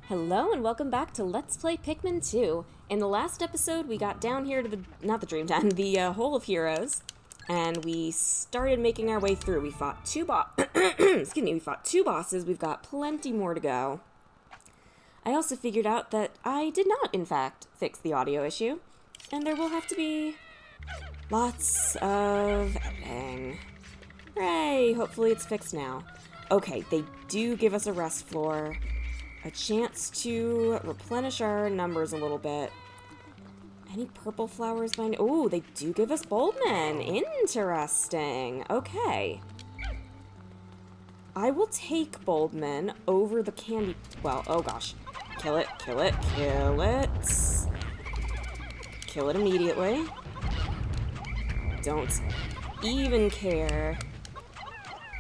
Hello and welcome back to Let's Play Pikmin 2. In the last episode, we got down here to not the Dreamtime, the Hole of Heroes, and we started making our way through. We fought we fought two bosses. We've got plenty more to go. I also figured out that I did not, in fact, fix the audio issue, and there will have to be lots of editing. Hooray! Hopefully it's fixed now. Okay, they do give us a rest floor. A chance to replenish our numbers a little bit. Any purple flowers by... Oh, they do give us Bulbmen. Interesting. Okay. I will take Bulbmen over the candy... Well, oh gosh. Kill it, kill it, kill it. Kill it immediately. Don't even care.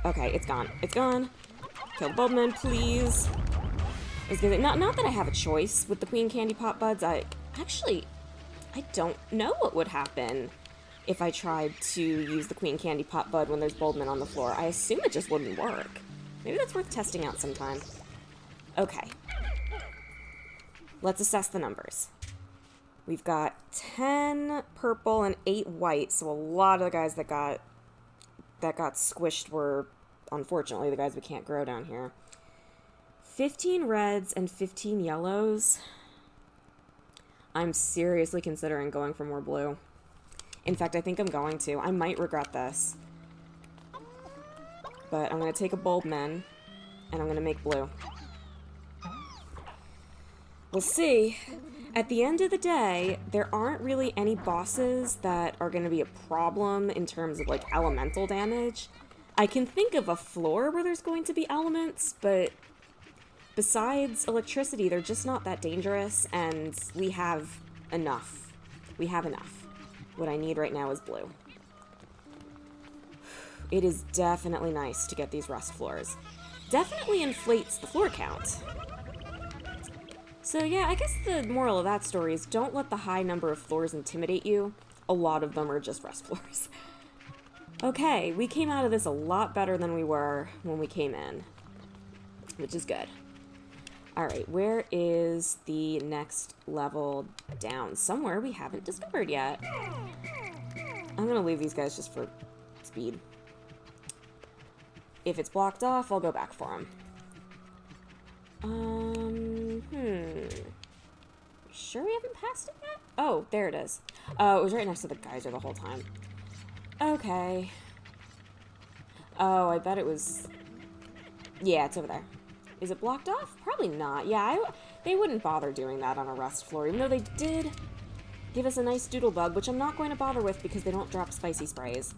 Okay, it's gone. It's gone. Kill the Bulbmen, please. Not that I have a choice with the Queen Candy Pop Buds. I don't know what would happen if I tried to use the Queen Candy Pop Bud when there's Bulbmen on the floor. I assume it just wouldn't work. Maybe that's worth testing out sometime. Okay. Let's assess the numbers. We've got 10 purple and 8 white, so a lot of the guys that got squished were, unfortunately, the guys we can't grow down here. 15 reds and 15 yellows. I'm seriously considering going for more blue. In fact, I think I'm going to. I might regret this. But I'm going to take a Bulbmen, and I'm going to make blue. We'll see. At the end of the day, there aren't really any bosses that are going to be a problem in terms of, like, elemental damage. I can think of a floor where there's going to be elements, but... besides electricity, they're just not that dangerous, and we have enough. We have enough. What I need right now is blue. It is definitely nice to get these rust floors. Definitely inflates the floor count. So yeah, I guess the moral of that story is don't let the high number of floors intimidate you. A lot of them are just rust floors. Okay, we came out of this a lot better than we were when we came in, which is good. Alright, where is the next level down? Somewhere we haven't discovered yet. I'm gonna leave these guys just for speed. If it's blocked off, I'll go back for them. Sure we haven't passed it yet? Oh, there it is. Oh, it was right next to the geyser the whole time. Okay. Oh, I bet it was... Yeah, it's over there. Is it blocked off? Probably not. Yeah, they wouldn't bother doing that on a rust floor, even though they did give us a nice doodle bug, which I'm not going to bother with because they don't drop spicy sprays.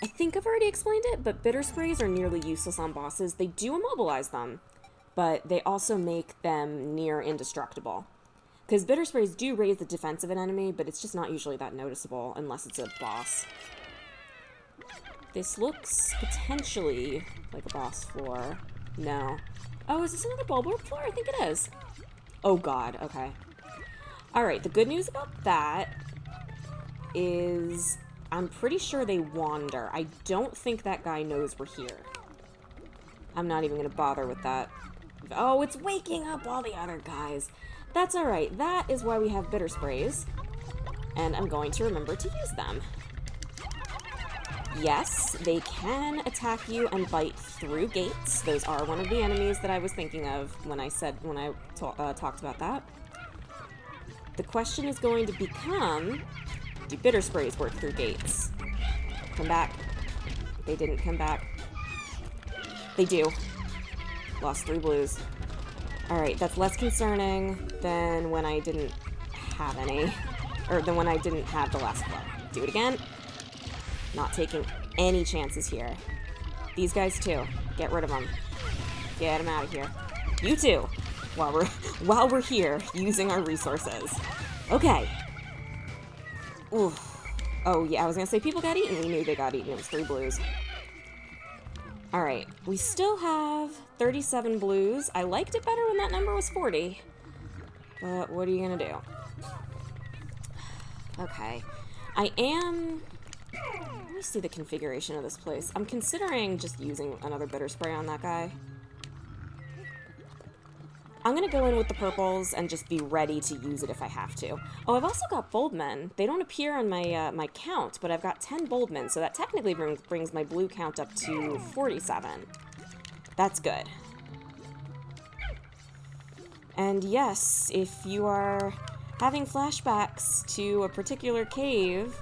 I think I've already explained it, but bitter sprays are nearly useless on bosses. They do immobilize them, but they also make them near indestructible. Because bitter sprays do raise the defense of an enemy, but it's just not usually that noticeable unless it's a boss. This looks potentially like a boss floor. No. Oh, is this another Bulborb floor? I think it is. Oh god, okay. Alright, the good news about that is I'm pretty sure they wander. I don't think that guy knows we're here. I'm not even going to bother with that. Oh, it's waking up all the other guys. That's alright. That is why we have bitter sprays. And I'm going to remember to use them. Yes, they can attack you and bite through gates. Those are one of the enemies that I was thinking of when I talked about that. The question is going to become, do bitter sprays work through gates? Come back. They didn't come back. They do. Lost 3 blues. Alright, that's less concerning than when I didn't have any. Or than when I didn't have the last floor. Do it again. Not taking any chances here. These guys too. Get rid of them. Get them out of here. You too. While we're here, using our resources. Okay. Ooh. Oh yeah, I was gonna say people got eaten. We knew they got eaten. It was 3 blues. Alright, we still have 37 blues. I liked it better when that number was 40. But what are you gonna do? Okay. I am... Let me see the configuration of this place. I'm considering just using another bitter spray on that guy. I'm gonna go in with the purples and just be ready to use it if I have to. Oh, I've also got boldmen. They don't appear on my my count, but I've got 10 boldmen, so that technically brings my blue count up to 47. That's good. And yes, if you are having flashbacks to a particular cave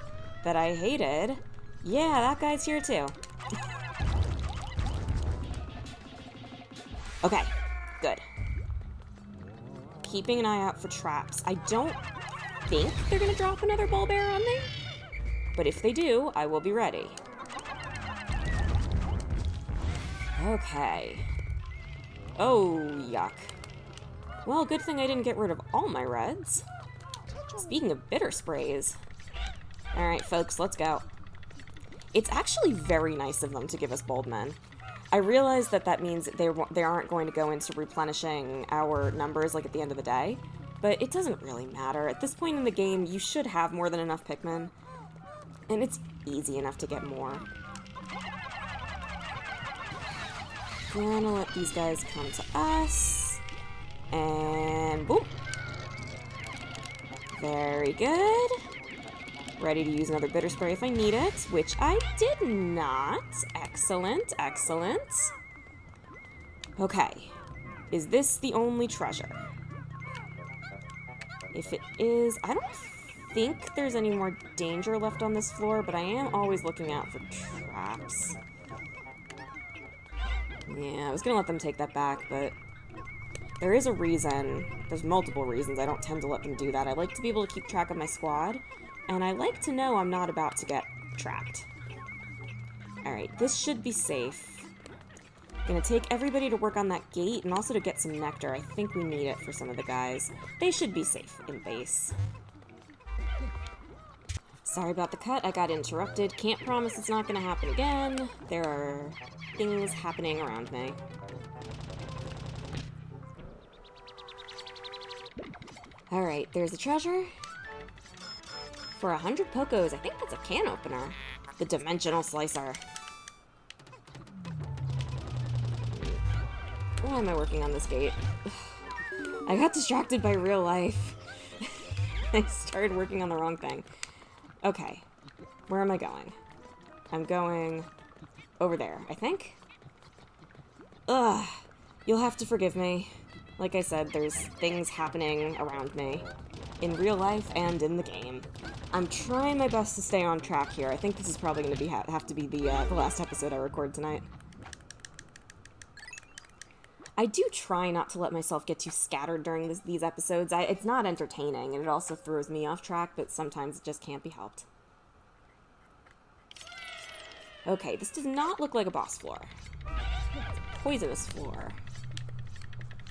that I hated, yeah, that guy's here too. Okay, good. Keeping an eye out for traps. I don't think they're gonna drop another ball bear on me, but if they do, I will be ready. Okay. Oh, yuck. Well, good thing I didn't get rid of all my reds. Speaking of bitter sprays. Alright, folks, let's go. It's actually very nice of them to give us boldmen. I realize that that means they aren't going to go into replenishing our numbers like at the end of the day, but it doesn't really matter. At this point in the game, you should have more than enough Pikmin, and it's easy enough to get more. Gonna let these guys come to us, and boom. Very good. Ready to use another bitter spray if I need it, which I did not. Excellent, excellent. Okay. Is this the only treasure? If it is, I don't think there's any more danger left on this floor, but I am always looking out for traps. Yeah, I was gonna let them take that back, but there is a reason. There's multiple reasons I don't tend to let them do that. I like to be able to keep track of my squad, and I like to know I'm not about to get trapped. Alright, this should be safe. Gonna take everybody to work on that gate, and also to get some nectar. I think we need it for some of the guys. They should be safe in base. Sorry about the cut, I got interrupted. Can't promise it's not gonna happen again. There are things happening around me. Alright, there's the treasure. For 100 Pokos, I think that's a can opener. The Dimensional Slicer. Why am I working on this gate? I got distracted by real life. I started working on the wrong thing. Okay, where am I going? I'm going over there, I think? Ugh, you'll have to forgive me. Like I said, there's things happening around me. In real life and in the game. I'm trying my best to stay on track here. I think this is probably going to have to be the last episode I record tonight. I do try not to let myself get too scattered during these episodes. It's not entertaining, and it also throws me off track, but sometimes it just can't be helped. Okay, this does not look like a boss floor. Poisonous floor.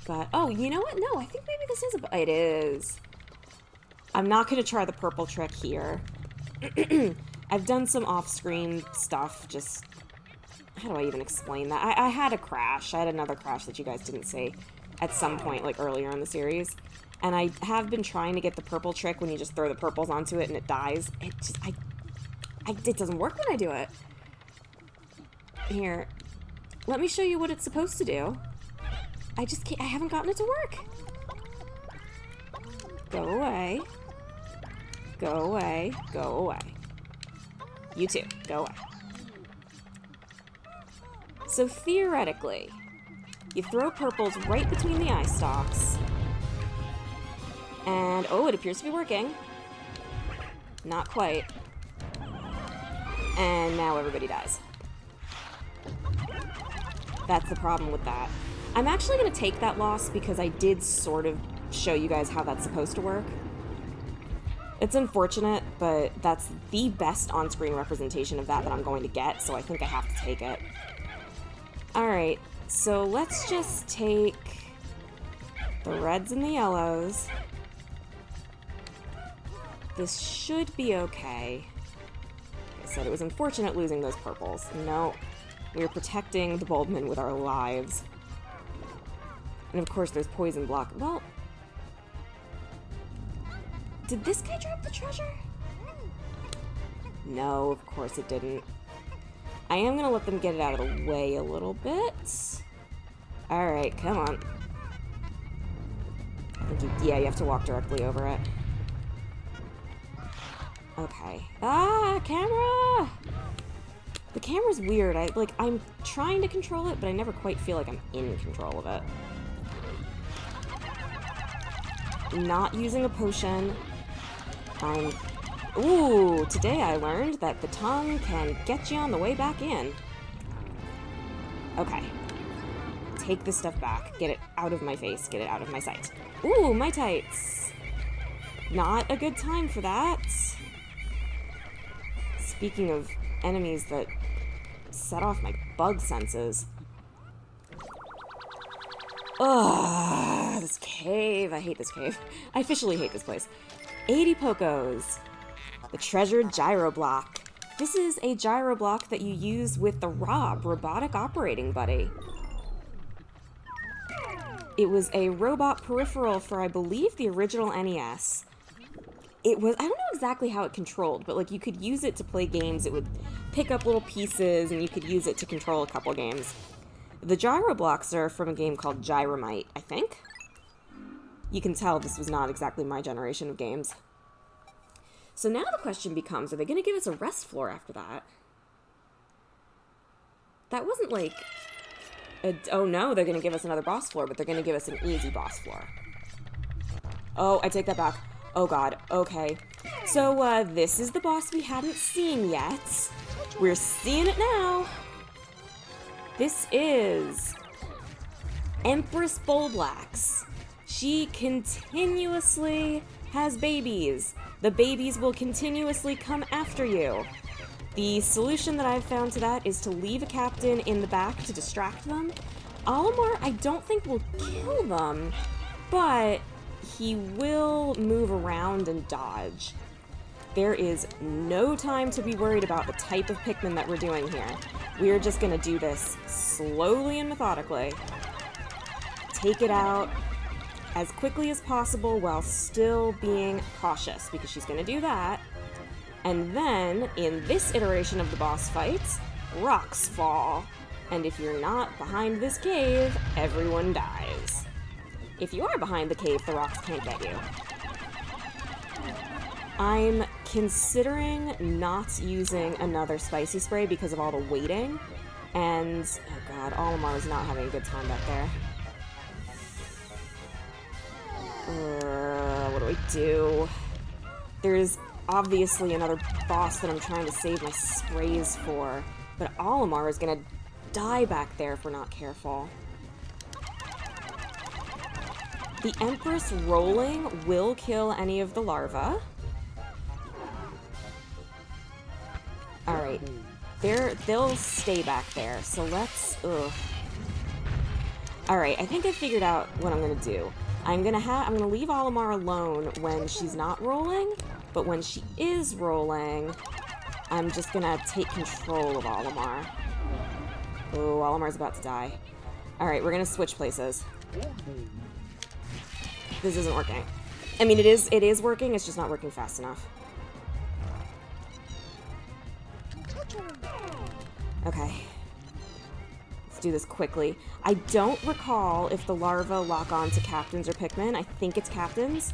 But, oh, you know what? No, I think maybe this is it is. I'm not going to try the purple trick here. I've done some off-screen stuff, just... How do I even explain that? I had a crash. I had another crash that you guys didn't see at some point, like, earlier in the series. And I have been trying to get the purple trick when you just throw the purples onto it and it dies. It just... it doesn't work when I do it. Here. Let me show you what it's supposed to do. I just can't... I haven't gotten it to work. Go away. Go away. Go away. You too. Go away. So theoretically, you throw purples right between the eye stalks. And, oh, it appears to be working. Not quite. And now everybody dies. That's the problem with that. I'm actually going to take that loss because I did sort of show you guys how that's supposed to work. It's unfortunate, but that's the best on-screen representation of that I'm going to get, so I think I have to take it. Alright, so let's just take the reds and the yellows. This should be okay. Like I said, it was unfortunate losing those purples. No, we were protecting the Boldman with our lives. And of course there's poison block. Well, did this guy drop the treasure? No, of course it didn't. I am going to let them get it out of the way a little bit. Alright, come on. Yeah, you have to walk directly over it. Okay. Ah, camera! The camera's weird. I'm trying to control it, but I never quite feel like I'm in control of it. Not using a potion. Ooh, today I learned that the tongue can get you on the way back in. Okay. Take this stuff back. Get it out of my face. Get it out of my sight. Ooh, my tights. Not a good time for that. Speaking of enemies that set off my bug senses. Ugh, this cave. I hate this cave. I officially hate this place. 80 Pocos. The treasured gyro block. This is a gyro block that you use with the Rob, Robotic Operating Buddy. It was a robot peripheral for, I believe, the original NES. I don't know exactly how it controlled, but, like, you could use it to play games. It would pick up little pieces, and you could use it to control a couple games. The gyro blocks are from a game called Gyromite, I think. You can tell this was not exactly my generation of games. So now the question becomes, are they going to give us a rest floor after that? That wasn't like... oh no, they're going to give us another boss floor, but they're going to give us an easy boss floor. Oh, I take that back. Oh god, okay. So, this is the boss we hadn't seen yet. We're seeing it now. This is... Empress Bullblax. She continuously has babies. The babies will continuously come after you. The solution that I've found to that is to leave a captain in the back to distract them. Olimar, I don't think will kill them, but he will move around and dodge. There is no time to be worried about the type of Pikmin that we're doing here. We're just gonna do this slowly and methodically. Take it out as quickly as possible while still being cautious, because she's gonna do that. And then, in this iteration of the boss fight, rocks fall. And if you're not behind this cave, everyone dies. If you are behind the cave, the rocks can't get you. I'm considering not using another spicy spray because of all the waiting. And, oh god, Olimar is not having a good time back there. What do I do? There's obviously another boss that I'm trying to save my sprays for, but Olimar is gonna die back there if we're not careful. The Empress rolling will kill any of the larvae. Alright, they'll stay back there, so let's... Alright, I think I figured out what I'm gonna do. I'm gonna leave Olimar alone when she's not rolling, but when she is rolling, I'm just gonna take control of Olimar. Oh, Olimar's about to die. Alright, we're gonna switch places. This isn't working. I mean, it is working, it's just not working fast enough. Okay. Let's do this quickly. I don't recall if the larvae lock on to captains or Pikmin. I think it's captains.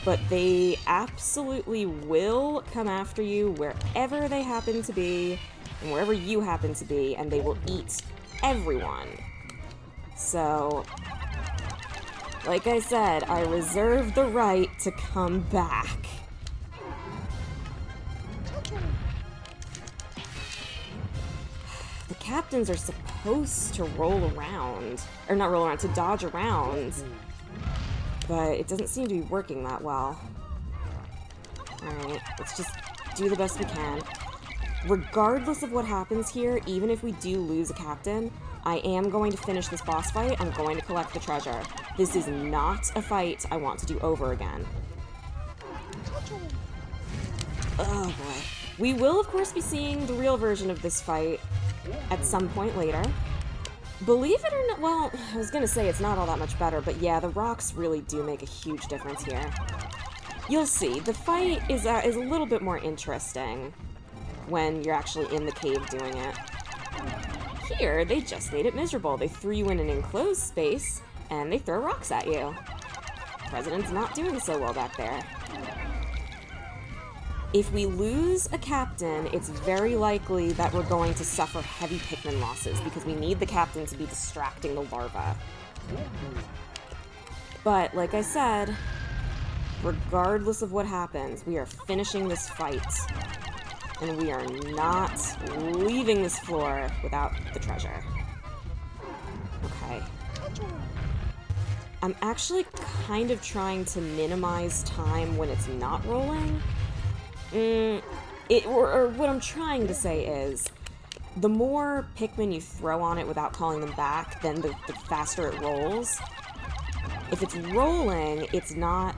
But they absolutely will come after you wherever they happen to be, and wherever you happen to be, and they will eat everyone. So, like I said, I reserve the right to come back. The captains are supposed to roll around, or not roll around, to dodge around. But it doesn't seem to be working that well. Alright, let's just do the best we can. Regardless of what happens here, even if we do lose a captain, I am going to finish this boss fight. I'm going to collect the treasure. This is not a fight I want to do over again. Oh boy. We will, of course, be seeing the real version of this fight at some point later. Believe it or not, well, I was gonna say it's not all that much better, but yeah, the rocks really do make a huge difference here. You'll see, the fight is a little bit more interesting when you're actually in the cave doing it. Here, they just made it miserable. They threw you in an enclosed space, and they throw rocks at you. President's not doing so well back there. If we lose a captain, it's very likely that we're going to suffer heavy Pikmin losses because we need the captain to be distracting the larva. But, like I said, regardless of what happens, we are finishing this fight. And we are not leaving this floor without the treasure. Okay. I'm actually kind of trying to minimize time when it's not rolling. Or what I'm trying to say is, the more Pikmin you throw on it without calling them back, then the faster it rolls. If it's rolling, it's not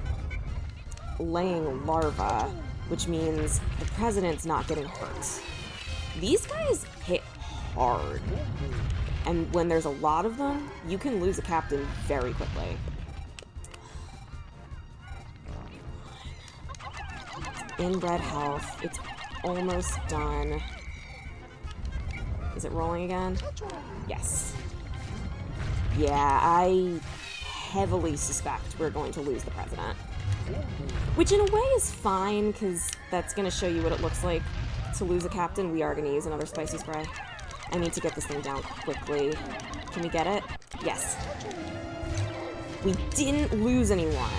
laying larvae, which means the president's not getting hurt. These guys hit hard. And when there's a lot of them, you can lose a captain very quickly. Inbred health. It's almost done. Is it rolling again? Yes. Yeah, I heavily suspect we're going to lose the president. Which in a way is fine, because that's going to show you what it looks like to lose a captain. We are going to use another spicy spray. I need to get this thing down quickly. Can we get it? Yes. We didn't lose anyone.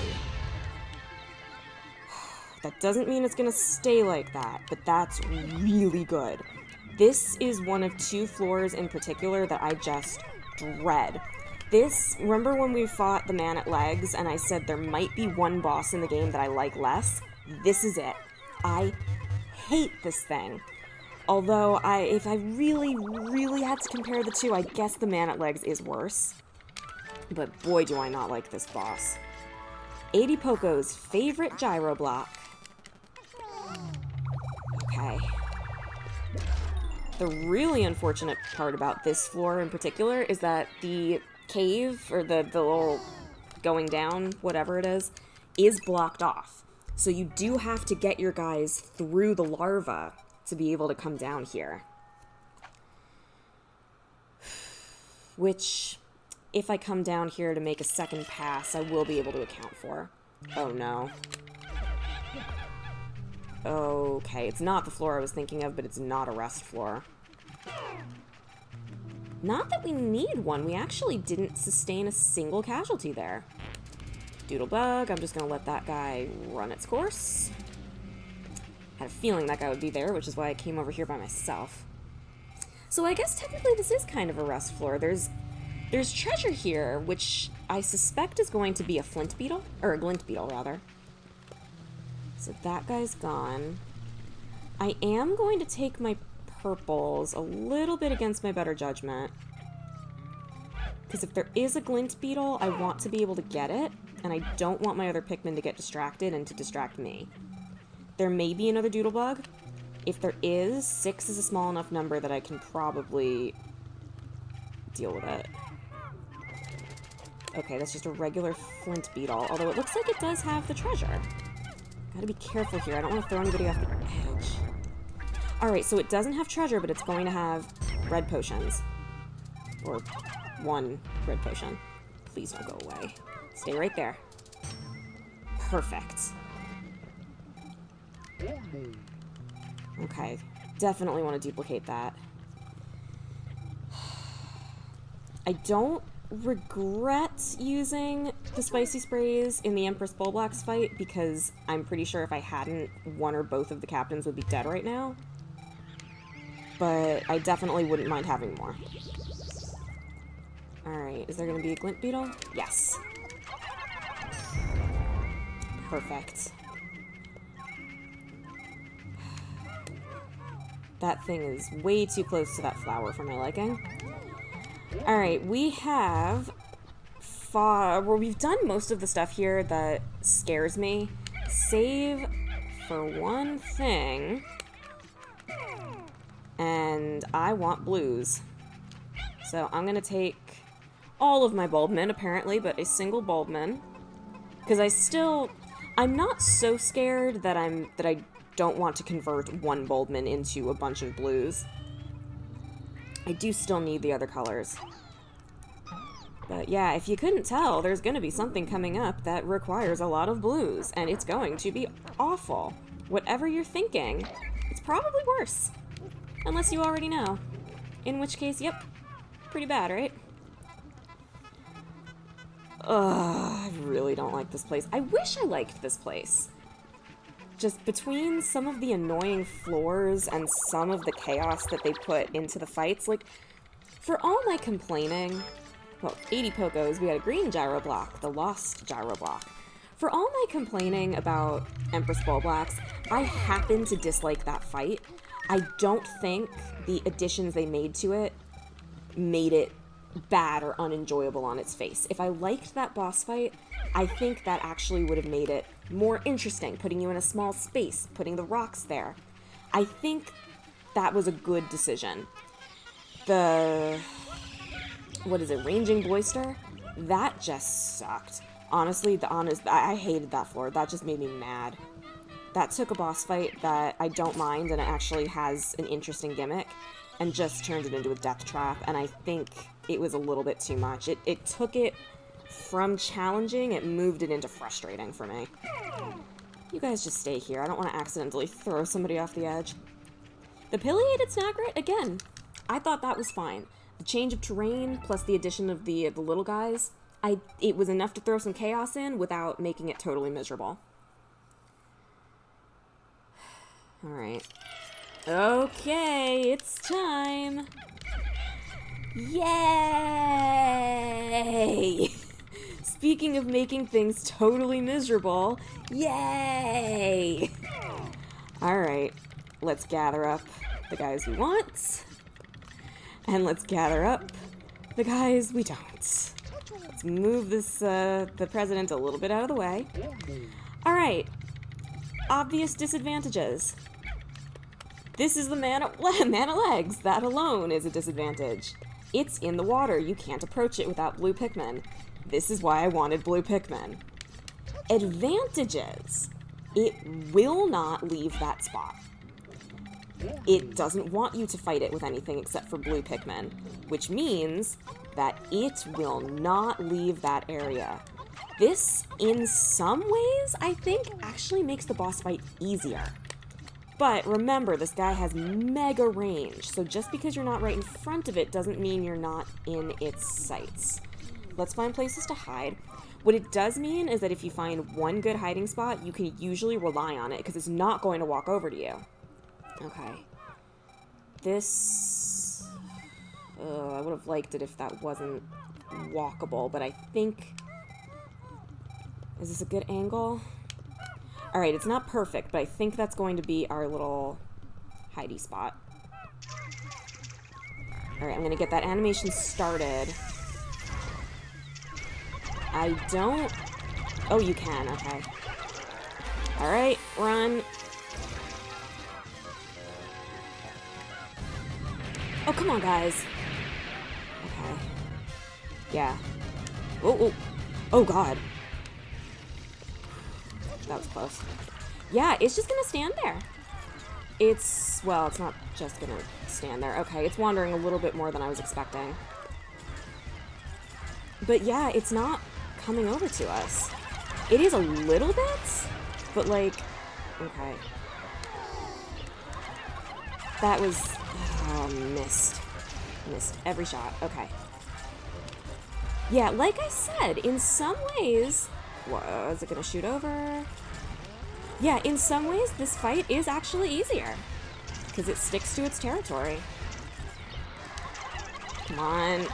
That doesn't mean it's going to stay like that, but that's really good. This is one of 2 floors in particular that I just dread. Remember when we fought the man at legs and I said there might be one boss in the game that I like less? This is it. I hate this thing. Although, if I really, really had to compare the 2, I guess the man at legs is worse. But boy, do I not like this boss. 80 Poco's favorite gyro block. Okay. The really unfortunate part about this floor in particular is that the cave, or the little going down, whatever it is blocked off. So you do have to get your guys through the larva to be able to come down here. Which, if I come down here to make a second pass, I will be able to account for. Oh no. Okay, it's not the floor I was thinking of, but it's not a rest floor. Not that we need one. We actually didn't sustain a single casualty there. Doodlebug, I'm just going to let that guy run its course. Had a feeling that guy would be there, which is why I came over here by myself. So I guess technically this is kind of a rest floor. There's treasure here, which I suspect is going to be a flint beetle, or a glint beetle, rather. So that guy's gone. I am going to take my purples a little bit against my better judgment. Because if there is a glint beetle, I want to be able to get it, and I don't want my other Pikmin to get distracted and to distract me. There may be another Doodlebug. If there is, 6 is a small enough number that I can probably deal with it. Okay, that's just a regular flint beetle, although it looks like it does have the treasure. Gotta be careful here. I don't want to throw anybody off the edge. Alright, so it doesn't have treasure, but it's going to have red potions. Or 1 red potion. Please don't go away. Stay right there. Perfect. Okay, definitely want to duplicate that. I don't regret using the spicy sprays in the Empress Bullblocks fight because I'm pretty sure if I hadn't, one or both of the captains would be dead right now. But I definitely wouldn't mind having more. Alright, is there going to be a glint beetle? Yes. Perfect. That thing is way too close to that flower for my liking. Alright, we have we've done most of the stuff here that scares me. Save for one thing. And I want blues. So I'm gonna take all of my Bulbmin, apparently, but a single Bulbmin. Because I'm not so scared that I don't want to convert one Bulbmin into a bunch of blues. I do still need the other colors. But yeah, if you couldn't tell, there's going to be something coming up that requires a lot of blues, and it's going to be awful. Whatever you're thinking, it's probably worse. Unless you already know. In which case, yep, pretty bad, right? Ugh, I really don't like this place. I wish I liked this place. Just between some of the annoying floors and some of the chaos that they put into the fights, like, for all my complaining, well, 80 Pokos, we had a green gyro block, the lost gyro block. For all my complaining about Empress Bulblax, I happen to dislike that fight. I don't think the additions they made to it made it bad or unenjoyable on its face. If I liked that boss fight, I think that actually would have made it more interesting, putting you in a small space, putting the rocks there. I think that was a good decision. What is it, Ranging Boister? That just sucked. Honestly, I hated that floor. That just made me mad. That took a boss fight that I don't mind, and it actually has an interesting gimmick, and just turned it into a death trap, and I think it was a little bit too much. It took it from challenging, it moved it into frustrating for me. You guys just stay here. I don't want to accidentally throw somebody off the edge. The pileated Snagret, again, I thought that was fine. The change of terrain, plus the addition of the little guys, it was enough to throw some chaos in without making it totally miserable. Alright. Okay, it's time! Yay! Speaking of making things totally miserable, yay! Alright, let's gather up the guys we want. And let's gather up the guys we don't. Let's move this, the president a little bit out of the way. Alright. Obvious disadvantages. This is the mana legs. That alone is a disadvantage. It's in the water. You can't approach it without blue Pikmin. This is why I wanted blue Pikmin. Advantages. It will not leave that spot. It doesn't want you to fight it with anything except for blue Pikmin, which means that it will not leave that area. This, in some ways, I think, actually makes the boss fight easier. But remember, this guy has mega range, so just because you're not right in front of it doesn't mean you're not in its sights. Let's find places to hide. What it does mean is that if you find one good hiding spot, you can usually rely on it, because it's not going to walk over to you. Okay. This... I would have liked it if that wasn't walkable, but I think... Is this a good angle? Alright, it's not perfect, but I think that's going to be our little hidey spot. Alright, I'm gonna get that animation started. I don't... Oh, you can, okay. Alright, run. Oh, come on, guys. Okay. Yeah. Oh, oh. Oh, God. That was close. Yeah, it's just gonna stand there. Well, it's not just gonna stand there. Okay, it's wandering a little bit more than I was expecting. But yeah, it's not coming over to us. It is a little bit, but like, okay. That was, oh, missed. Missed every shot. Okay. Yeah, like I said, in some ways, whoa, is it gonna shoot over? Yeah, in some ways, this fight is actually easier, because it sticks to its territory. Come on.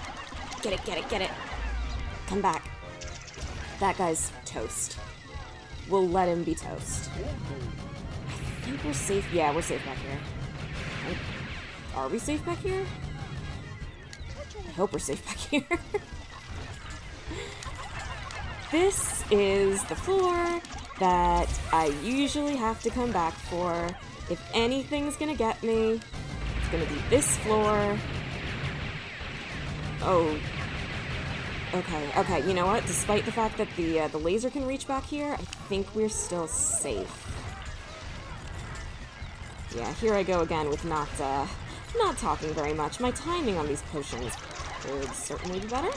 Get it, get it, get it. Come back. That guy's toast. We'll let him be toast. I think we're safe. Yeah, we're safe back here. Are we safe back here? I hope we're safe back here. This is the floor that I usually have to come back for. If anything's gonna get me, it's gonna be this floor. Oh. Okay, you know what? Despite the fact that the laser can reach back here, I think we're still safe. Yeah, here I go again with not talking very much. My timing on these potions could certainly be better.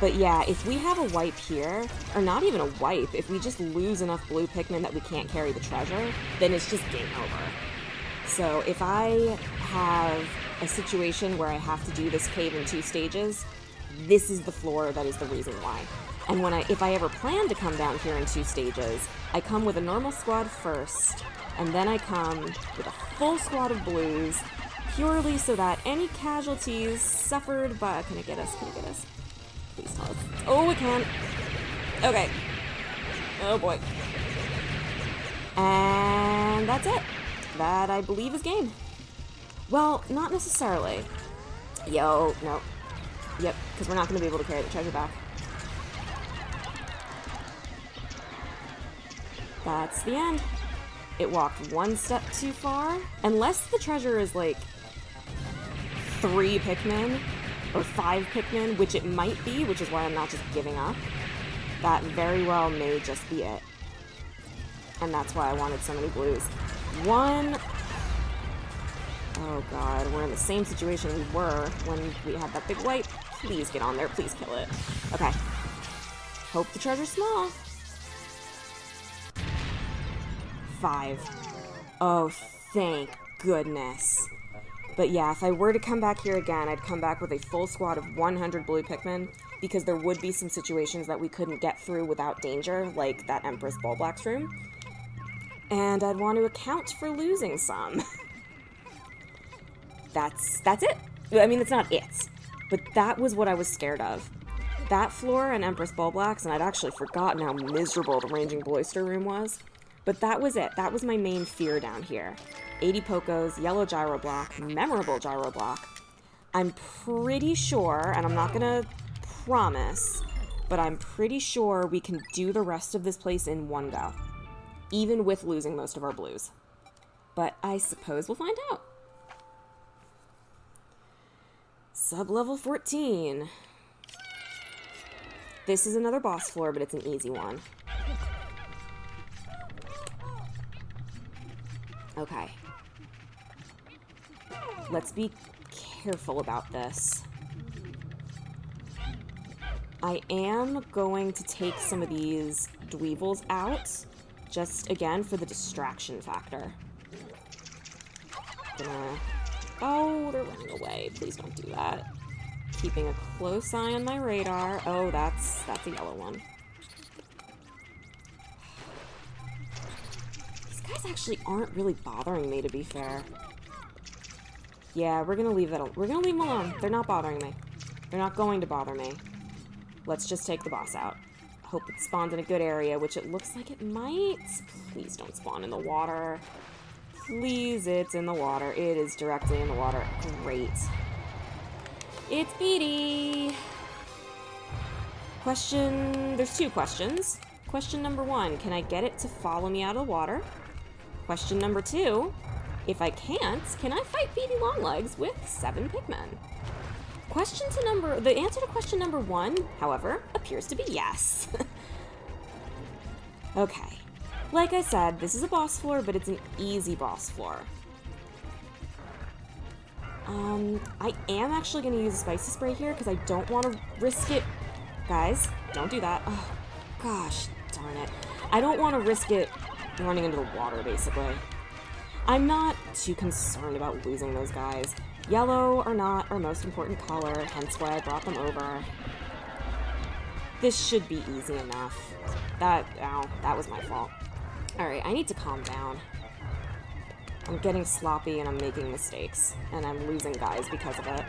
But yeah, if we have a wipe here, or not even a wipe, if we just lose enough blue Pikmin that we can't carry the treasure, then it's just game over. So if I have a situation where I have to do this cave in 2 stages, this is the floor that is the reason why. And if I ever plan to come down here in 2 stages, I come with a normal squad first, and then I come with a full squad of blues, purely so that any casualties suffered by... Can it get us? Can it get us? Please tell us. Oh, it can. Okay. Oh, boy. And that's it. That, I believe, is game. Well, not necessarily. No. Yep, because we're not going to be able to carry the treasure back. That's the end. It walked 1 step too far. Unless the treasure is, like, 3 Pikmin, or 5 Pikmin, which it might be, which is why I'm not just giving up. That very well may just be it. And that's why I wanted so many blues. 1... Oh god, we're in the same situation we were when we had that big wipe. Please get on there, please kill it. Okay. Hope the treasure's small. 5. Oh, thank goodness. But yeah, if I were to come back here again, I'd come back with a full squad of 100 blue Pikmin, because there would be some situations that we couldn't get through without danger, like that Empress Bulblax room. And I'd want to account for losing some. That's it. I mean, it's not it, but that was what I was scared of. That floor and Empress Bulblax, and I'd actually forgotten how miserable the Ranging Bloister room was. But that was it. That was my main fear down here. 80 Pokos, yellow gyro block, memorable gyro block. I'm pretty sure, and I'm not gonna promise, but I'm pretty sure we can do the rest of this place in 1 go. Even with losing most of our blues. But I suppose we'll find out. Sub-level 14. This is another boss floor, but it's an easy one. Okay. Let's be careful about this. I am going to take some of these Dweevils out, just, again, for the distraction factor. Oh, they're running away. Please don't do that. Keeping a close eye on my radar. Oh, that's a yellow one. These guys actually aren't really bothering me, to be fair. Yeah, we're gonna leave that. We're gonna leave them alone. They're not bothering me. They're not going to bother me. Let's just take the boss out. Hope it spawns in a good area, which it looks like it might. Please don't spawn in the water. Please, it's in the water. It is directly in the water. Great. It's Petey! There's 2 questions. Question number 1, can I get it to follow me out of the water? Question number 2, if I can't, can I fight Petey Longlegs with 7 Pikmin? The answer to question number 1, however, appears to be yes. Okay. Like I said, this is a boss floor, but it's an easy boss floor. I am actually going to use a spicy spray here because I don't want to risk it. Guys, don't do that. Oh, gosh, darn it. I don't want to risk it running into the water, basically. I'm not too concerned about losing those guys. Yellow or not our most important color, hence why I brought them over. This should be easy enough. That was my fault. Alright, I need to calm down. I'm getting sloppy and I'm making mistakes. And I'm losing guys because of it.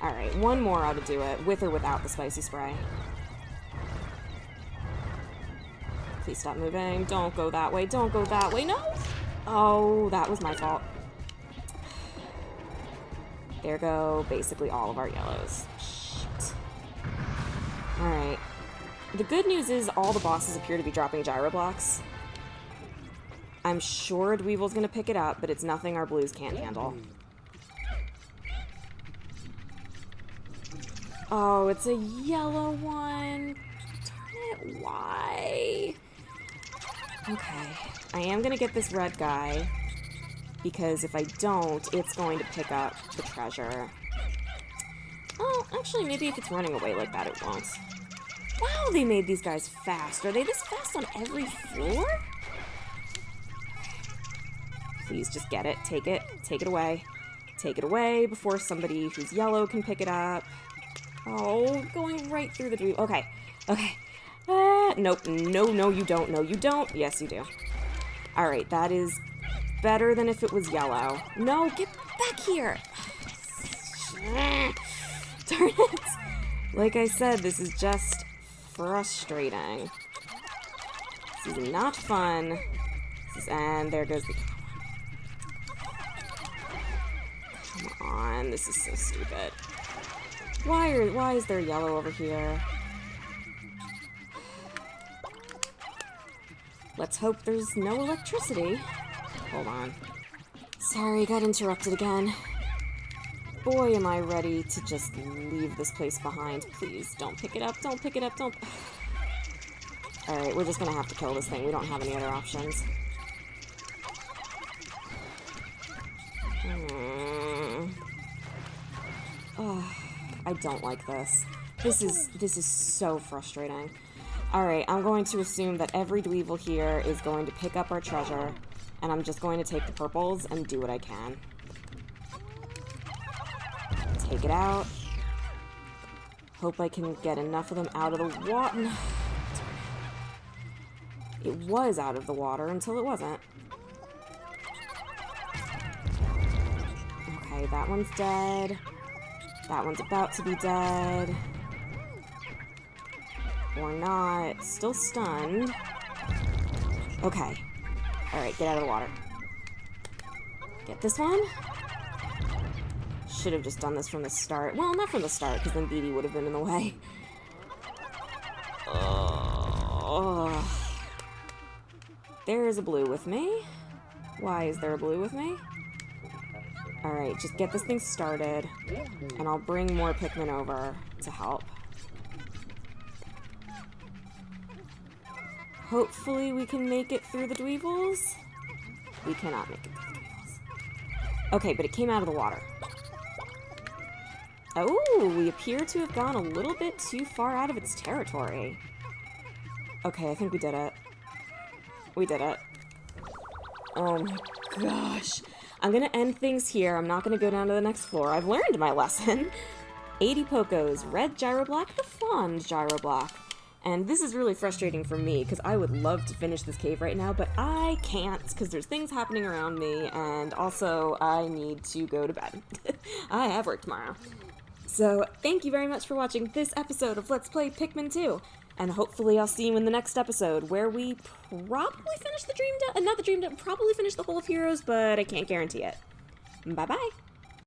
Alright, 1 more ought to do it, with or without the spicy spray. Please stop moving. Don't go that way. Don't go that way. No! Oh, that was my fault. There go basically all of our yellows. Shit. Alright. The good news is all the bosses appear to be dropping gyro blocks. I'm sure Dweevil's gonna pick it up, but it's nothing our blues can't handle. Oh, it's a yellow one. Darn it, why? Okay. I am gonna get this red guy, because if I don't, it's going to pick up the treasure. Oh, actually, maybe if it's running away like that, it won't. Wow, they made these guys fast. Are they this fast on every floor? Please just get it. Take it. Take it away. Take it away before somebody who's yellow can pick it up. Oh, going right through the dweeb. Okay. Okay. Nope. No, no, you don't. No, you don't. Yes, you do. Alright, that is better than if it was yellow. No, get back here. Darn it. Like I said, this is just frustrating. This is not fun. And there goes the... Come on, this is so stupid. Why is there yellow over here? Let's hope there's no electricity. Hold on. Sorry, got interrupted again. Boy, am I ready to just leave this place behind. Please, don't pick it up, don't pick it up, don't... Alright, we're just gonna have to kill this thing. We don't have any other options. Oh, I don't like this. This is so frustrating. Alright, I'm going to assume that every dweevil here is going to pick up our treasure, and I'm just going to take the purples and do what I can. Take it out. Hope I can get enough of them out of the water. It was out of the water until it wasn't. Okay, that one's dead. That one's about to be dead. Or not. Still stunned. Okay. Alright, get out of the water. Get this one. Should have just done this from the start. Well, not from the start, because then BB would have been in the way. There is a blue with me. Why is there a blue with me? Alright, just get this thing started, and I'll bring more Pikmin over to help. Hopefully we can make it through the dweevils. We cannot make it through the dweevils. Okay, but it came out of the water. Oh, we appear to have gone a little bit too far out of its territory. Okay, I think we did it. We did it. Oh my gosh. I'm gonna end things here. I'm not gonna go down to the next floor. I've learned my lesson. 80 Pokos, red Gyroblock, the Fond Gyroblock. And this is really frustrating for me, because I would love to finish this cave right now, but I can't, because there's things happening around me, and also I need to go to bed. I have work tomorrow. So, thank you very much for watching this episode of Let's Play Pikmin 2. And hopefully I'll see you in the next episode, where we probably finish the Dream Dome. Not the Dream Dome, probably finish the Hole of Heroes, but I can't guarantee it. Bye-bye.